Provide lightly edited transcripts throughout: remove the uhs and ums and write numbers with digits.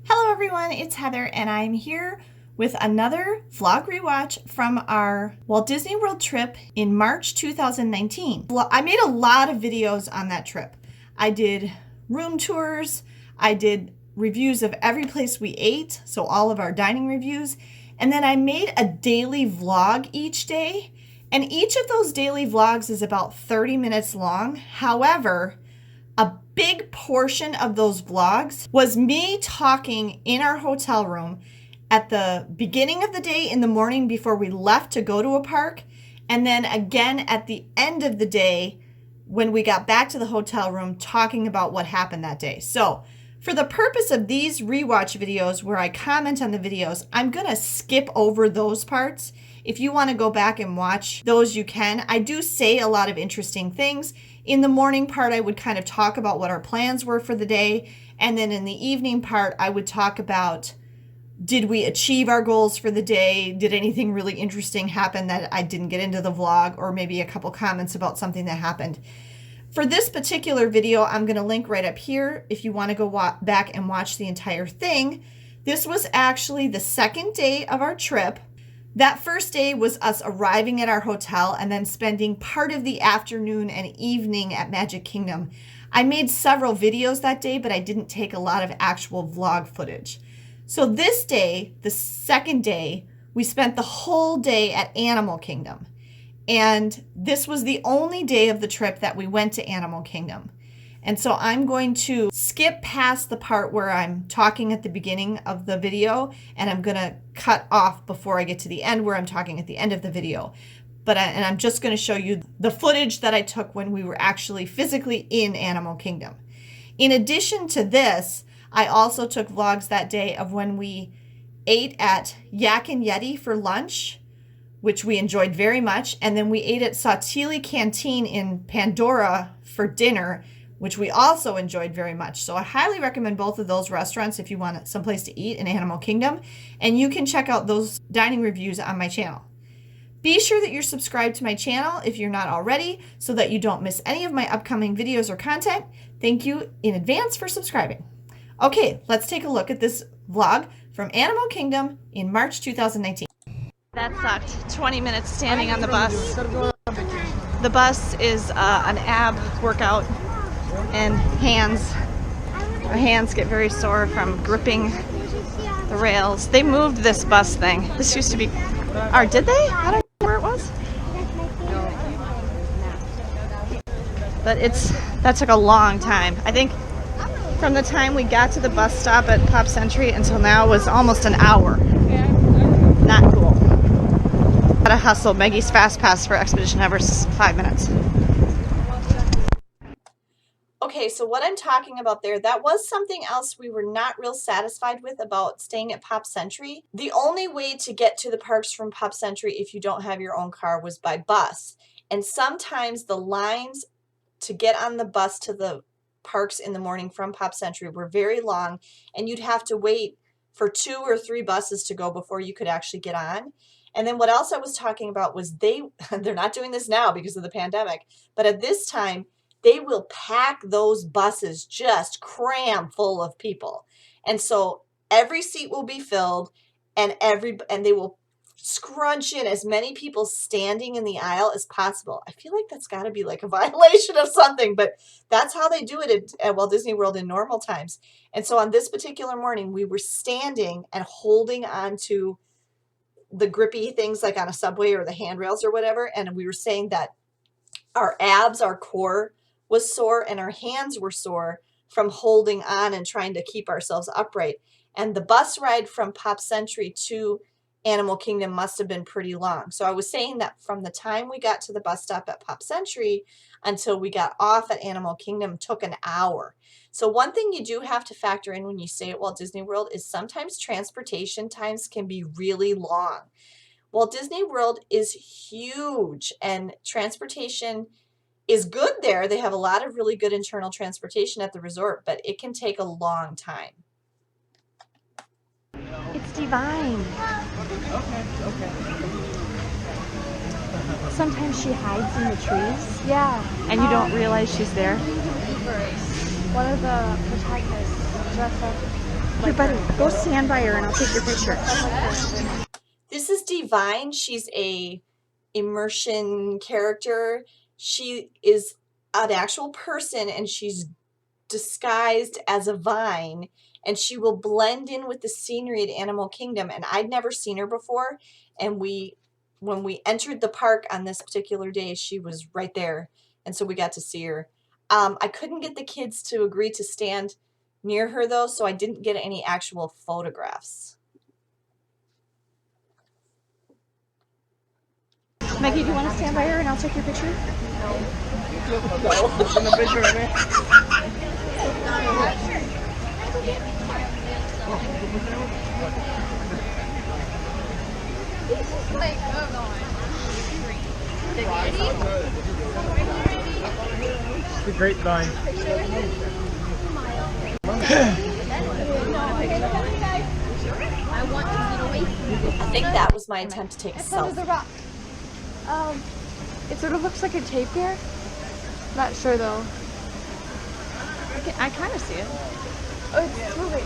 Hello everyone, it's Heather and I'm here with another vlog rewatch from our Walt Disney World trip in March 2019. I made a lot of videos on that trip. I did room tours, I did reviews of every place we ate, so all of our dining reviews, and then I made a daily vlog each day, and each of those daily vlogs is about 30 minutes long. However, a big portion of those vlogs was me talking in our hotel room at the beginning of the day in the morning before we left to go to a park, and then again at the end of the day when we got back to the hotel room talking about what happened that day. So for the purpose of these rewatch videos where I comment on the videos, I'm going to skip over those parts. If you want to go back and watch those, you can. I do say a lot of interesting things. In the morning part, I would kind of talk about what our plans were for the day. And then in the evening part, I would talk about, did we achieve our goals for the day? Did anything really interesting happen that I didn't get into the vlog? Or maybe a couple comments about something that happened. For this particular video, I'm going to link right up here if you want to go back and watch the entire thing. This was actually the second day of our trip. That first day was us arriving at our hotel and then spending part of the afternoon and evening at Magic Kingdom. I made several videos that day, but I didn't take a lot of actual vlog footage. So this day, the second day, we spent the whole day at Animal Kingdom. And this was the only day of the trip that we went to Animal Kingdom. And so I'm going to skip past the part where I'm talking at the beginning of the video, and I'm going to cut off before I get to the end where I'm talking at the end of the video. And I'm just going to show you the footage that I took when we were actually physically in Animal Kingdom. In addition to this, I also took vlogs that day of when we ate at Yak and Yeti for lunch, which we enjoyed very much. And then we ate at Satu'li Canteen in Pandora for dinner, which we also enjoyed very much. So I highly recommend both of those restaurants if you want someplace to eat in Animal Kingdom. And you can check out those dining reviews on my channel. Be sure that you're subscribed to my channel if you're not already, so that you don't miss any of my upcoming videos or content. Thank you in advance for subscribing. Okay, let's take a look at this vlog from Animal Kingdom in March 2019. That sucked. 20 minutes standing on the bus. The bus is an ab workout. And our hands get very sore from gripping the rails. They moved this bus thing. This used to be, or did they? I don't know where it was. But that took a long time. I think from the time we got to the bus stop at Pop Century until now was almost an hour. Not cool. Gotta hustle. Maggie's Fast Pass for Expedition Everest, 5 minutes. Okay, so what I'm talking about there, that was something else we were not real satisfied with about staying at Pop Century. The only way to get to the parks from Pop Century if you don't have your own car was by bus. And sometimes the lines to get on the bus to the parks in the morning from Pop Century were very long, and you'd have to wait for 2 or 3 buses to go before you could actually get on. And then what else I was talking about was they're not doing this now because of the pandemic, but at this time, they will pack those buses just cram full of people. And so every seat will be filled, and they will scrunch in as many people standing in the aisle as possible. I feel like that's got to be like a violation of something, but that's how they do it at Walt Disney World in normal times. And so on this particular morning, we were standing and holding on to the grippy things like on a subway or the handrails or whatever. And we were saying that our abs, our core was sore, and our hands were sore from holding on and trying to keep ourselves upright. And the bus ride from Pop Century to Animal Kingdom must have been pretty long. So I was saying that from the time we got to the bus stop at Pop Century until we got off at Animal Kingdom took an hour. So one thing you do have to factor in when you stay at Walt Disney World is sometimes transportation times can be really long. Walt Disney World is huge, and transportation is good there. They have a lot of really good internal transportation at the resort, but it can take a long time. It's divine. Okay. Sometimes she hides in the trees. Yeah. And you don't realize she's there? One of the protagonists dressed up Here, buddy, go stand by her and I'll take your picture. This is Divine. She's a immersion character. She is an actual person and she's disguised as a vine, and she will blend in with the scenery at Animal Kingdom. And I'd never seen her before, and when we entered the park on this particular day, she was right there, and so we got to see her. I couldn't get the kids to agree to stand near her though, so I didn't get any actual photographs. Maggie, do you want to stand by her and I'll take your picture? It's a grapevine. I think that was my attempt to take a selfie. It sort of looks like a tapir. Not sure though. I kind of see it. Oh, it's moving.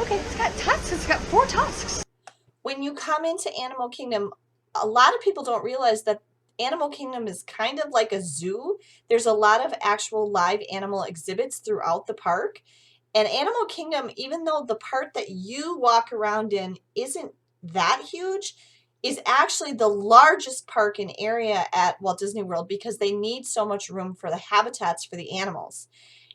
Okay, it's got tusks. It's got 4 tusks. When you come into Animal Kingdom, a lot of people don't realize that Animal Kingdom is kind of like a zoo. There's a lot of actual live animal exhibits throughout the park. And Animal Kingdom, even though the part that you walk around in isn't that huge, is actually the largest park in area at Walt Disney World because they need so much room for the habitats for the animals.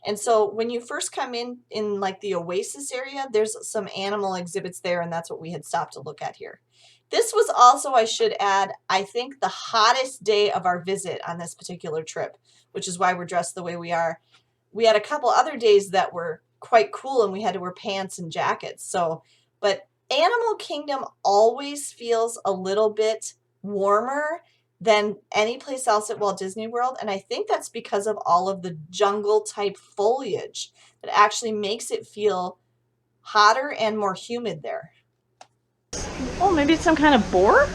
And so when you first come in like the Oasis area, there's some animal exhibits there, and that's what we had stopped to look at here. This was also, I should add, I think the hottest day of our visit on this particular trip, which is why we're dressed the way we are. We had a couple other days that were quite cool and we had to wear pants and jackets. So, but Animal Kingdom always feels a little bit warmer than any place else at Walt Disney World, and I think that's because of all of the jungle type foliage that actually makes it feel hotter and more humid there. Oh, maybe it's some kind of boar?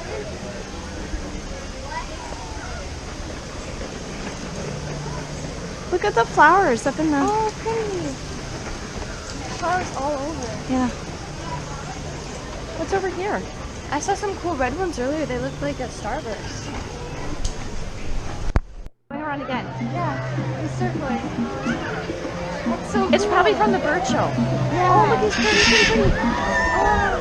Look at the flowers up in the... Oh, pretty. Flowers all over. Yeah. What's over here? I saw some cool red ones earlier. They looked like a starburst. Going around again. Yeah, it's circling. That's so cool. It's probably from the bird show. Yeah. Oh, look, he's pretty. Oh,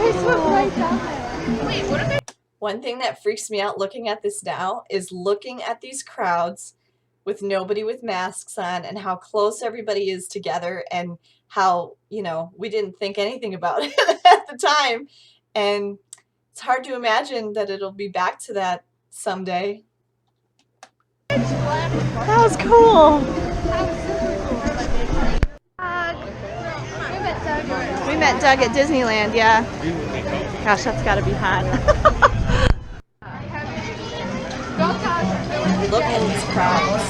he swam right down there. Wait, what are they? One thing that freaks me out looking at this now is looking at these crowds with nobody with masks on and how close everybody is together and how, you know, we didn't think anything about it at the time. And it's hard to imagine that it'll be back to that someday. That was cool. We met Doug at Disneyland, yeah. Gosh, that's gotta be hot. Look at these crowds.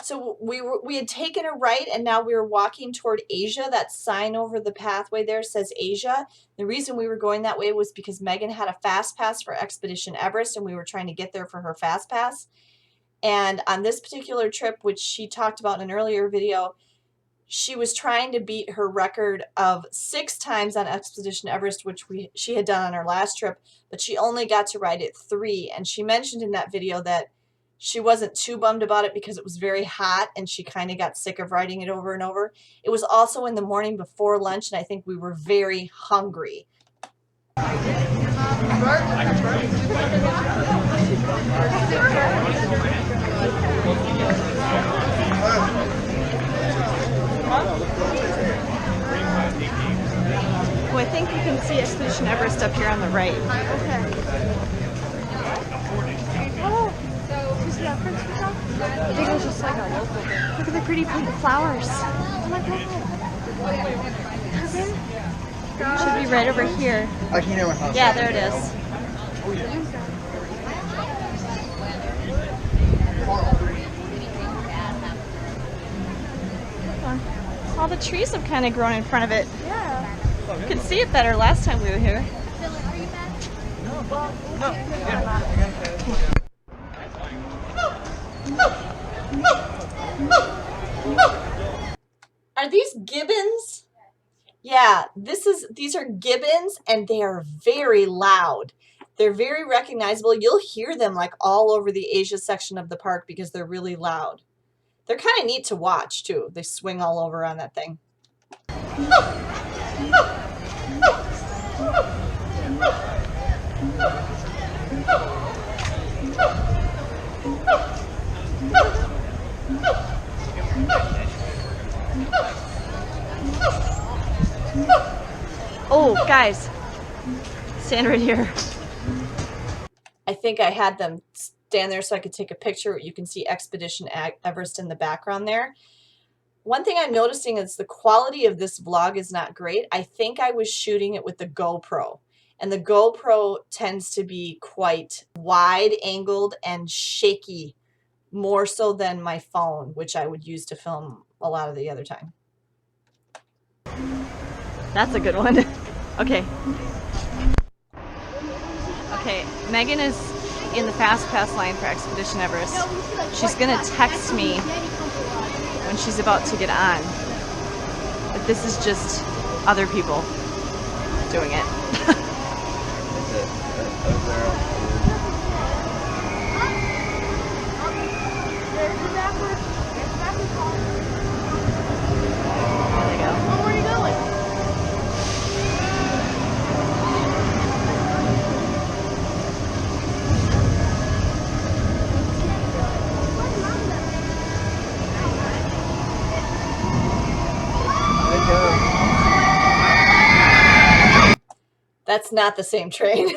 So we had taken a right and now we were walking toward Asia. That sign over the pathway there says Asia. The reason we were going that way was because Megan had a fast pass for Expedition Everest and we were trying to get there for her fast pass. And on this particular trip, which she talked about in an earlier video, she was trying to beat her record of 6 times on Expedition Everest, which she had done on her last trip, but she only got to ride it 3. And she mentioned in that video that she wasn't too bummed about it because it was very hot and she kind of got sick of riding it over and over. It was also in the morning before lunch, and I think we were very hungry. Well, I think you can see Expedition Everest up here on the right. Okay. Oh, you see that French truck? I think it was just like a local thing. Look at the pretty pink flowers. Oh my god. Should be right over here. Yeah, there it is. All the trees have kind of grown in front of it. Yeah. You could see it better last time we were here. Dylan, are you mad? No. Well, Are these gibbons? Yeah, these are gibbons, and they are very loud. They're very recognizable. You'll hear them like all over the Asia section of the park because they're really loud. They're kind of neat to watch too. They swing all over on that thing. Oh, guys, stand right here. I think I had them stand there so I could take a picture. You can see Expedition Everest in the background there. One thing I'm noticing is the quality of this vlog is not great. I think I was shooting it with the GoPro, and the GoPro tends to be quite wide angled and shaky, more so than my phone, which I would use to film a lot of the other time. That's a good one. Okay. Okay, Megan is in the fast pass line for Expedition Everest. She's gonna text me when she's about to get on. But this is just other people doing it. There they go. Where are you going? That's not the same train.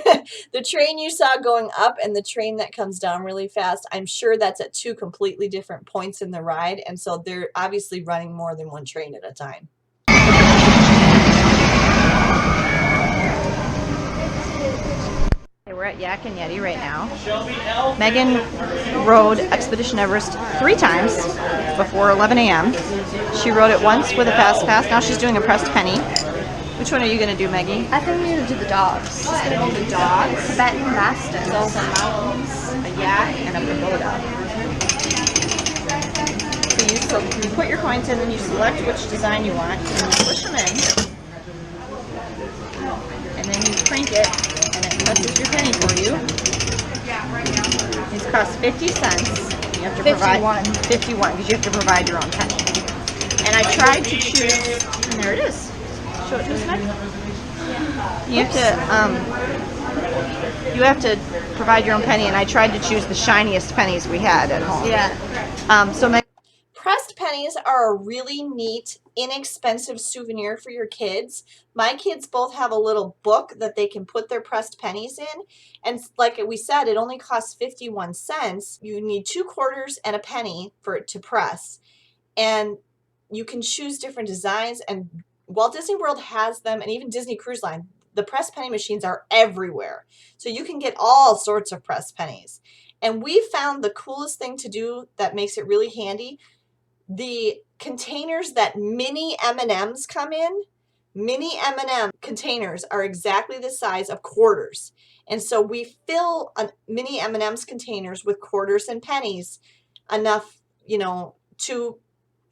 The train you saw going up and the train that comes down really fast, I'm sure that's at two completely different points in the ride, and so they're obviously running more than one train at a time. Okay, we're at Yak and Yeti right now. Megan rode Expedition Everest 3 times before 11 a.m. She rode it once with a fast pass. Now she's doing a pressed penny. Which one are you going to do, Maggie? I think we need to do the dogs. She's going to do the dogs. Tibetan Mastiffs. So some mountains, a yak, and a pagoda. So you put your coins in and you select which design you want, and you push them in. And then you crank it, and it presses your penny for you. These cost 50 cents. You have to 51. 51, because you have to provide your own penny. And I tried to choose, and there it is. Show it to us, Meg. You have to provide your own penny, and I tried to choose the shiniest pennies we had at home. Yeah. So Meg. Pressed pennies are a really neat, inexpensive souvenir for your kids. My kids both have a little book that they can put their pressed pennies in. And like we said, it only costs 51 cents. You need 2 quarters and a penny for it to press. And you can choose different designs, and Walt Disney World has them, and even Disney Cruise Line. The pressed penny machines are everywhere. So you can get all sorts of pressed pennies. And we found the coolest thing to do that makes it really handy. The containers that mini M&Ms come in, mini M&M containers are exactly the size of quarters. And so we fill mini M&Ms containers with quarters and pennies, enough, 2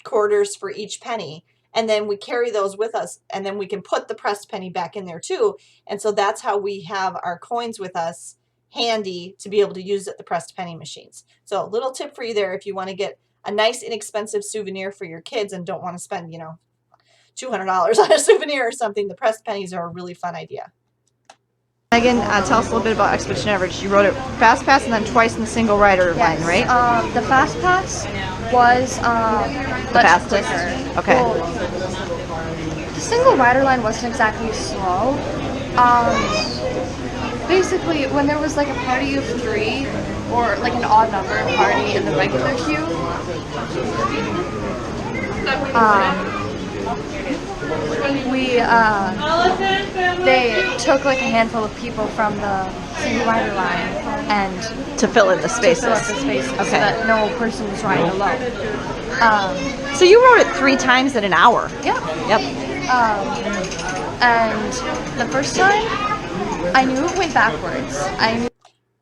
quarters for each penny. And then we carry those with us, and then we can put the pressed penny back in there too. And so that's how we have our coins with us handy to be able to use at the pressed penny machines. So a little tip for you there if you want to get a nice inexpensive souvenir for your kids and don't want to spend, $200 on a souvenir or something. The pressed pennies are a really fun idea. Megan, tell us a little bit about Expedition Everest. You rode it fast pass and then twice in the single rider line, right? The fast pass was The fastest? quicker. Okay. Well, the single rider line wasn't exactly slow. Basically, when there was like a party of 3 or like an odd number party in the regular queue, they took like a handful of people from the single rider line and To fill in the spaces. fill up the spaces so Okay. that no person was riding alone. So you rode it 3 times in an hour. Yeah. Yep. And the first time, I knew it went backwards.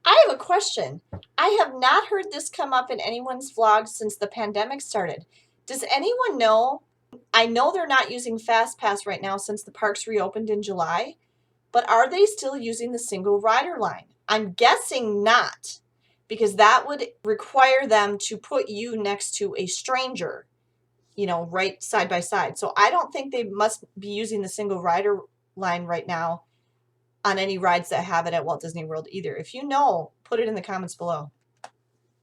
I have a question. I have not heard this come up in anyone's vlog since the pandemic started. Does anyone know? I know they're not using FastPass right now since the parks reopened in July, but are they still using the single rider line? I'm guessing not, because that would require them to put you next to a stranger, you know, right side by side. So I don't think they must be using the single rider line right now on any rides that have it at Walt Disney World either. If you know, put it in the comments below.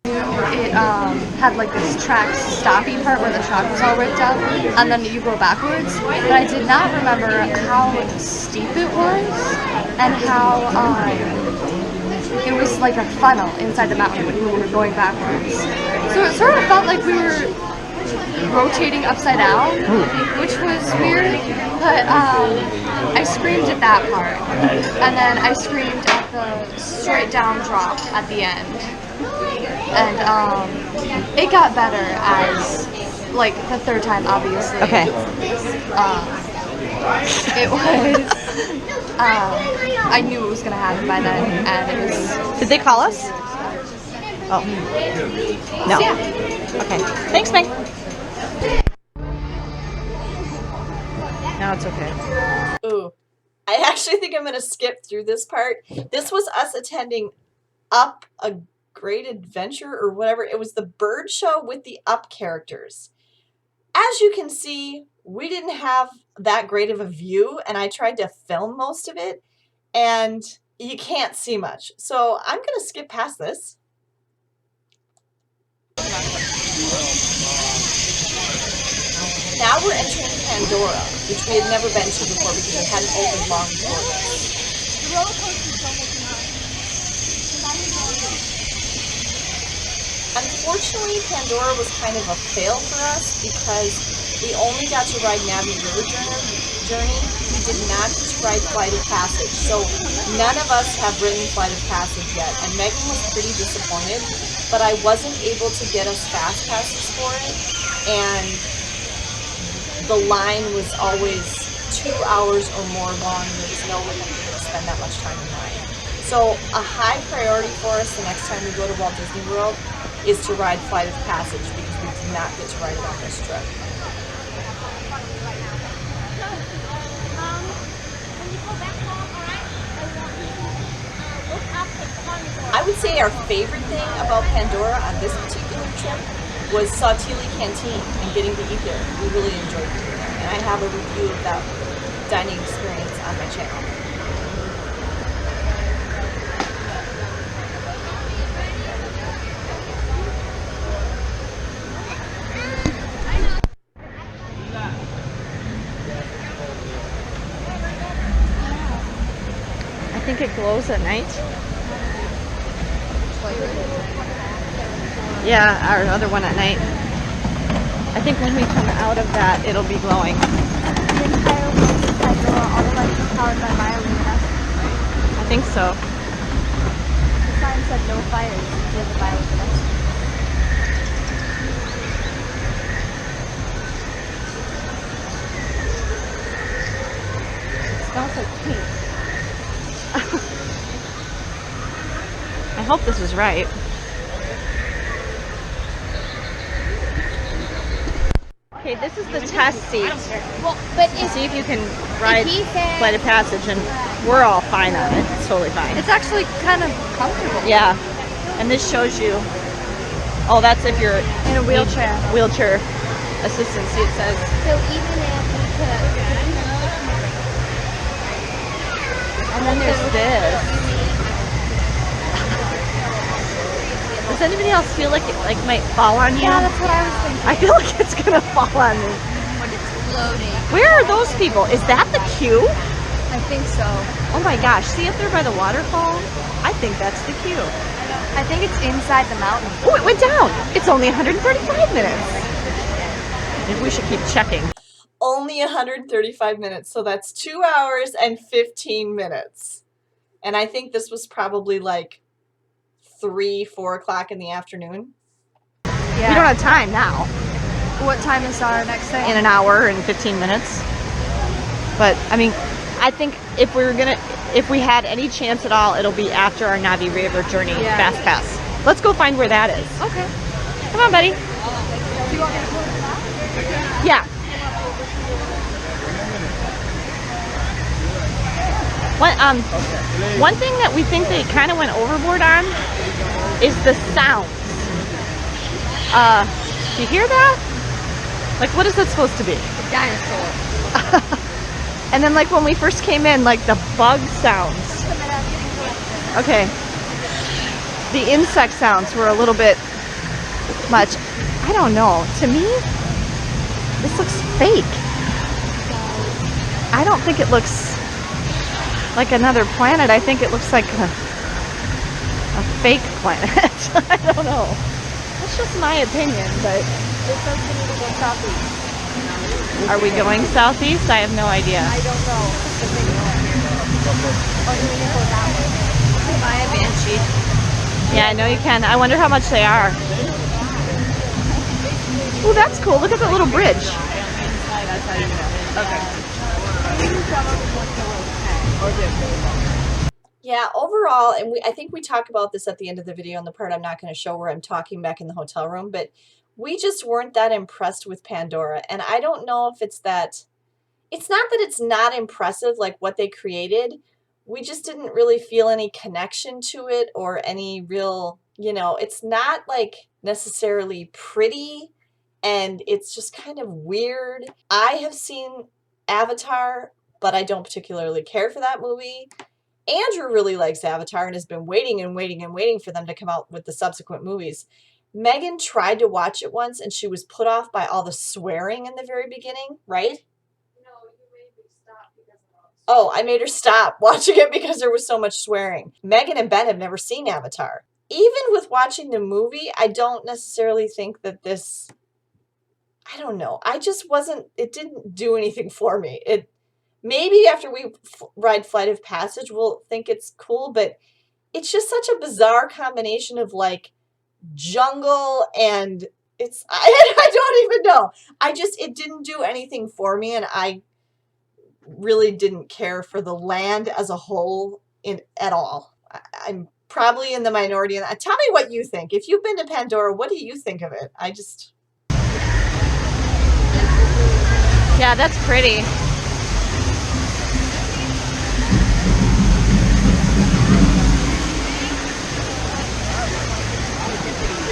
It had like this track stoppy part where the track was all ripped up, and then you go backwards. But I did not remember how steep it was, and how it was like a funnel inside the mountain when we were going backwards. So it sort of felt like we were rotating upside down, which was weird. But I screamed at that part, and then I screamed at the straight down drop at the end. And it got better as, like, the third time, obviously. Okay. It was, I knew it was going to happen by then, and it was... Did they call us? Oh. No. So, yeah. Okay. Thanks, Meg. No, it's okay. Ooh, I actually think I'm going to skip through this part. This was us attending Up a Great Adventure or whatever. It was the bird show with the Up characters. As you can see, we didn't have that great of a view, and I tried to film most of it, and you can't see much. So I'm going to skip past this. Now we're entering Pandora, which we had never been to before because it hadn't opened long before this. The roller coaster is so much fun. Unfortunately, Pandora was kind of a fail for us because we only got to ride Nav'i River Journey. We did not get to ride Flight of Passage. So none of us have ridden Flight of Passage yet. And Megan was pretty disappointed, but I wasn't able to get us fast passes for it. And the line was always 2 hours or more long, and there was no way that we were going to spend that much time in line. So a high priority for us the next time we go to Walt Disney World is to ride Flight of Passage because we did not get to ride it on this trip. I would say our favorite thing about Pandora on this particular trip was Satu'li Canteen and getting to eat there. We really enjoyed eating there. And I have a review of that dining experience on my channel. I think it glows at night. Yeah, our other one at night. I think when we come out of that, it'll be glowing. The entire world is Pandora, all the lights are powered by Myelina. I think so. The sign said no fires with the Myelina. It smells like pink. I hope this is right. Okay, this is the test seat. Well, but See if you can ride he said- Flight of Passage, and we're all fine on it. It's totally fine. It's actually kind of comfortable. Yeah, and this shows you. Oh, that's if you're In a wheelchair. Wheelchair assistance. See, it says. so even if we could, And then there's this. Does anybody else feel like it might fall on you? yeah, that's what I was thinking. I feel like it's gonna fall on me. When it's floating. Where are those people? Is that the queue? I think so. Oh my gosh, see up there by the waterfall? I think that's the queue. I think it's inside the mountain. Oh, it went down. It's only 135 minutes. Maybe we should keep checking. Only 135 minutes, so that's 2 hours and 15 minutes. And I think this was probably like 3, 4 o'clock in the afternoon. Yeah. We don't have time now. What time is our next thing? In an hour and 15 minutes. But I mean, I think if if we had any chance at all, it'll be after our Nav'i River journey fast pass. Let's go find where that is. Okay. Come on, buddy. Do you want me to pull it back? Yeah. One thing that we think they kind of went overboard on is the sounds. Do you hear that? Like, what is that supposed to be? A dinosaur. And then, like, when we first came in, like, the bug sounds. Okay. The insect sounds were a little bit much. I don't know. To me, this looks fake. I don't think it looks like another planet. I think it looks like a fake planet. I don't know. That's just my opinion, but It says we need to go southeast. are we going southeast? I have no idea. I don't know. Or do we need to go that way? Buy a banshee. Yeah, I know you can. I wonder how much they are. Oh, that's cool. Look at that little bridge. That's how you know. Okay. Yeah, overall, and I think we talk about this at the end of the video in the part I'm not going to show where I'm talking back in the hotel room, but we just weren't that impressed with Pandora. And I don't know if it's that, it's not that it's not impressive like what they created. We just didn't really feel any connection to it or any real, you know, it's not like necessarily pretty and it's just kind of weird. I have seen Avatar, but I don't particularly care for that movie. Andrew really likes Avatar and has been waiting and waiting and waiting for them to come out with the subsequent movies. Megan tried to watch it once and she was put off by all the swearing in the very beginning, right? No, you made me stop because of all this. Oh, I made her stop watching it because there was so much swearing. Megan and Ben have never seen Avatar. Even with watching the movie, I don't necessarily think that this, I don't know. I just wasn't, it didn't do anything for me. Maybe after we ride Flight of Passage, we'll think it's cool, but it's just such a bizarre combination of like jungle and it's, I don't even know. It didn't do anything for me and I really didn't care for the land as a whole at all. I'm probably in the minority. And tell me what you think. If you've been to Pandora, what do you think of it? Yeah, that's pretty.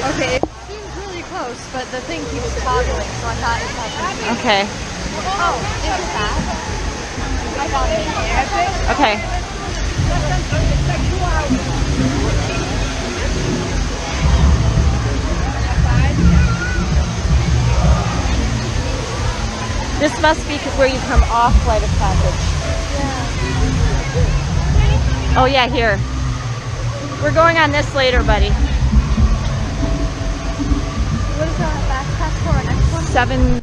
Okay, it seems really close, but the thing keeps toggling, so I'm not exactly. Okay. Oh, is it that? I found it. Okay. This must be where you come off Flight of Passage. Yeah. Oh yeah, here. We're going on this later, buddy. What is that back pass for our next one? 7.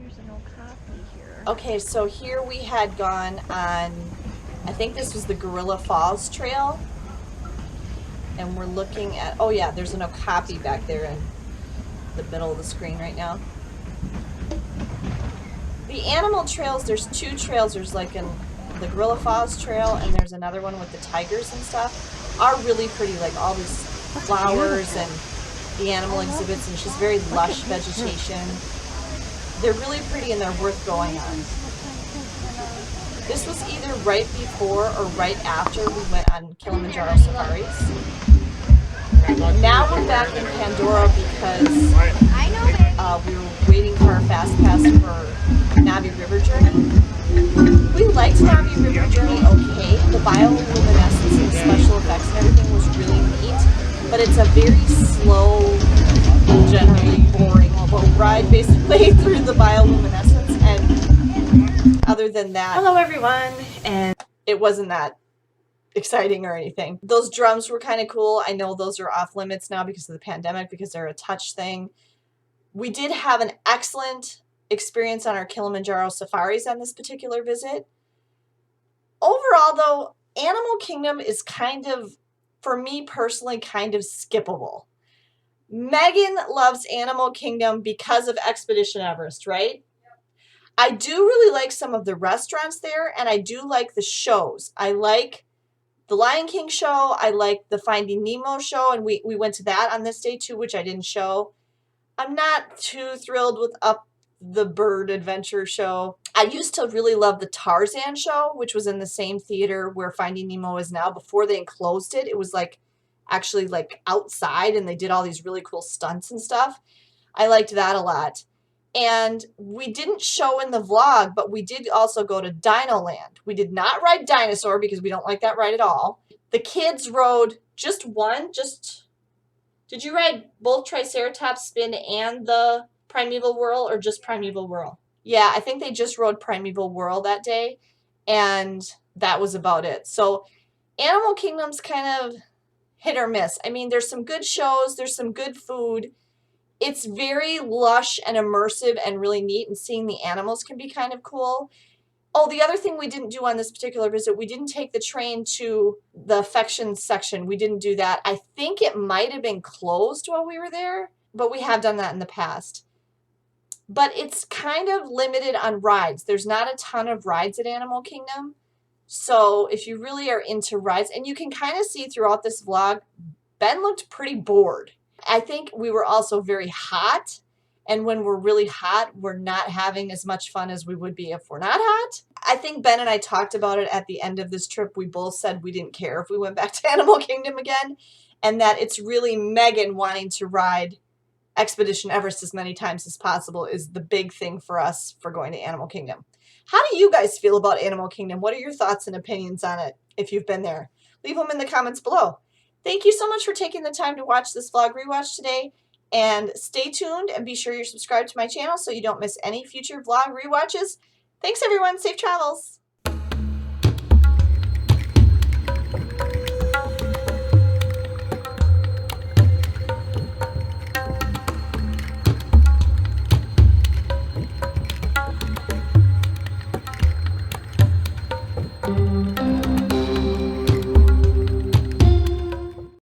There's no copy here. Okay, so here we had gone on, I think this was the Gorilla Falls Trail. And we're looking at, oh yeah, there's an Okapi back there in the middle of the screen right now. The animal trails, there's 2 trails. There's like the Gorilla Falls Trail and there's another one with the tigers and stuff. Are really pretty, like all these flowers and the animal exhibits and just very lush vegetation. They're really pretty and they're worth going on. This was either right before or right after we went on Kilimanjaro safaris. Now we're back in Pandora because we were waiting for our fast pass for Nav'i River Journey. We liked Nav'i River Journey okay. The bioluminescence and special effects and everything was really neat, but it's a very slow, generally boring boat ride basically through the bioluminescence, and other than that, hello everyone, and it wasn't that exciting or anything. Those drums were kind of cool. I know those are off limits now because of the pandemic, because they're a touch thing. We did have an excellent experience on our Kilimanjaro safaris on this particular visit. Overall though, Animal Kingdom is kind of, for me personally, kind of skippable. Megan loves Animal Kingdom because of Expedition Everest, right? I do really like some of the restaurants there, and I do like the shows. I like the Lion King show. I liked the Finding Nemo show, and we went to that on this day too, which I didn't show. I'm not too thrilled with Up the Bird Adventure show. I used to really love the Tarzan show, which was in the same theater where Finding Nemo is now. Before they enclosed it, it was like actually like outside, and they did all these really cool stunts and stuff. I liked that a lot. And we didn't show in the vlog, but we did also go to Dino Land. We did not ride Dinosaur because we don't like that ride at all. The kids rode just one, did you ride both Triceratops Spin and the Primeval Whirl, or just Primeval Whirl? Yeah, I think they just rode Primeval Whirl that day, and that was about it. So Animal Kingdom's kind of hit or miss. I mean, there's some good shows, there's some good food. It's very lush and immersive and really neat, and seeing the animals can be kind of cool. Oh, the other thing we didn't do on this particular visit, we didn't take the train to the affections section. We didn't do that. I think it might have been closed while we were there, but we have done that in the past. But it's kind of limited on rides. There's not a ton of rides at Animal Kingdom. So if you really are into rides, and you can kind of see throughout this vlog, Ben looked pretty bored. I think we were also very hot. And when we're really hot, we're not having as much fun as we would be if we're not hot. I think Ben and I talked about it at the end of this trip. We both said we didn't care if we went back to Animal Kingdom again, and that it's really Megan wanting to ride Expedition Everest as many times as possible is the big thing for us for going to Animal Kingdom. How do you guys feel about Animal Kingdom? What are your thoughts and opinions on it if you've been there? Leave them in the comments below. Thank you so much for taking the time to watch this vlog rewatch today. And stay tuned and be sure you're subscribed to my channel so you don't miss any future vlog rewatches. Thanks everyone. Safe travels.